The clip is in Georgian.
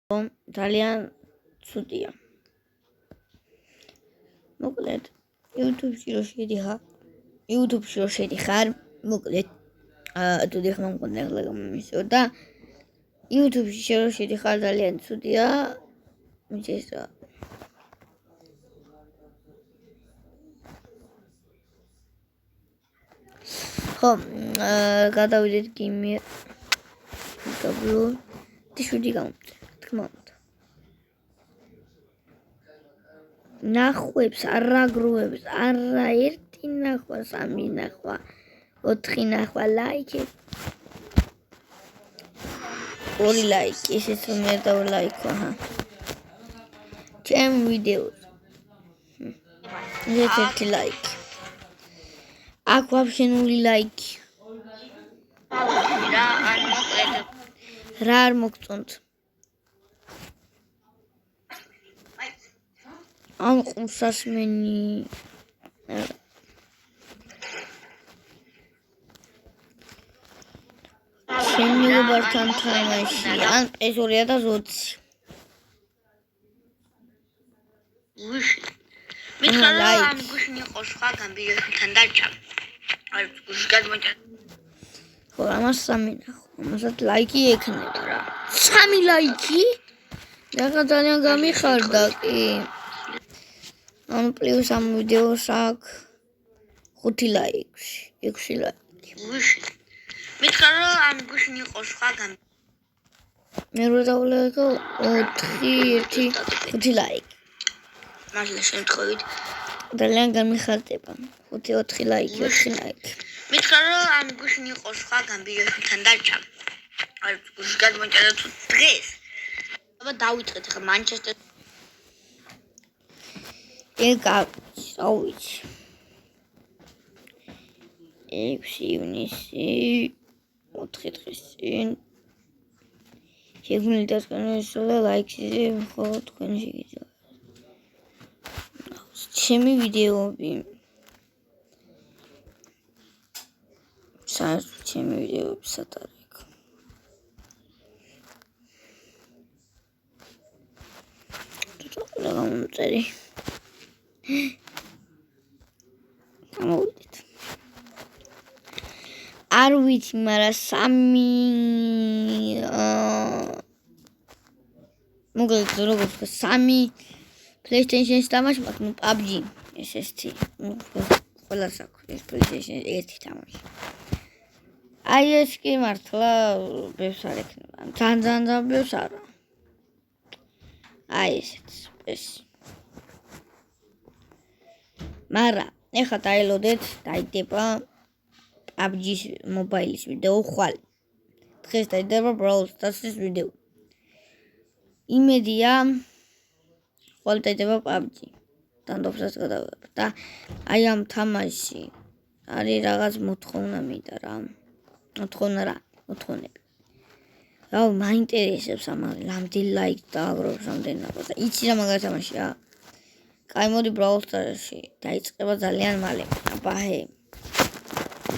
ძალიან ცუდია. მოკლედ, YouTube-ში რო შედიხარ, მოკლედ, თუ დიხმამ მქონდა ახლა გამომისო და YouTube-ში რო შედიხარ ძალიან ცუდია. მიწეს რა. ხო, გადავიდეთ გიმი. გაბლო. ტიშვიდი გამომწე, თქმა უნდა. ნახვებს, არაგროებს, არა ერთი ნახვა, სამი ნახვა, 4 ნახვა ლაიქი. 2 ლაიქი, ისიც რომ მე დავლაიქო, აჰა. ჩემ ვიდეოს. ერთი ლაიქი. აქ ვაფშე 0 ლაიქი. რა არ მოგწონთ? ამ ყურსასმენი შემიუბართან თამაში ან ეს 2020 მითხარა ამ გუშინი იყო სხვა გამბიოსთან დაჭამ არ გუშ გადმოჭა ხო ამას 3 ნახო ამასაც ლაიქი ექნება რა 3 ლაიქი რა ძალიან გამიხარდა კი ამ პლუს ამ ვიდეოს აქ 5 ლაიქი 6 ლაიქი მითხარა ამ გუშინი იყო სხვა მე რო დავლაიქო 4 5 ლაიქი მართლა შემთხვევით ძალიან გამიხარდება 5-4 ლაიქი 4 ლაიქი მითხარა ამ გუშინი იყო სხვა გამბიოსთან დაჭამ არ გუშ გადმოჭა თუ დღეს აბა დავიწყეთ ახლა მანჩესტერ ავიც 6 ივნისი 4 დღის წინ შეგვიძლია დასკვნილება ლაიქზე მხოლოდ თქვენი შეგიძლიათ ჩემი ვიდეოები ჩემი ვიდეოები სატარეკ გამომწერი გამოვიდეთ არ ვიცი მაგრამ 3 მოკლედ როგორც 3 PlayStation-ს თამაში მაქვს ნუ PUBG SST ნუ ყველას აქვს ეს PlayStation 1 თამაში აი ეს კი მართლა ბევრს არ ექნება ძალიან ბევრს არა აი ეს მაგრამ ეხლა დაელოდეთ დაიდება PUBG-ის მობაილის ვიდეო ხვალ დღეს დაიდება Brawl Stars-ის ვიდეო იმედია ხვალ დაიდება PUBG დანდოფსაც გადავიღებ და აი ამ თამაში არის რაღაც მოთხოვნა მინდა რა მოთხოვნები რა მაინტერესებს ამაზე რამდენი ლაიქ დააგროვებს რამდენი ნახვა და იცი რა მაგარ თამაშია კაი მოდი Brawl Stars-ში დაიწყება ძალიან მალე აბაჰე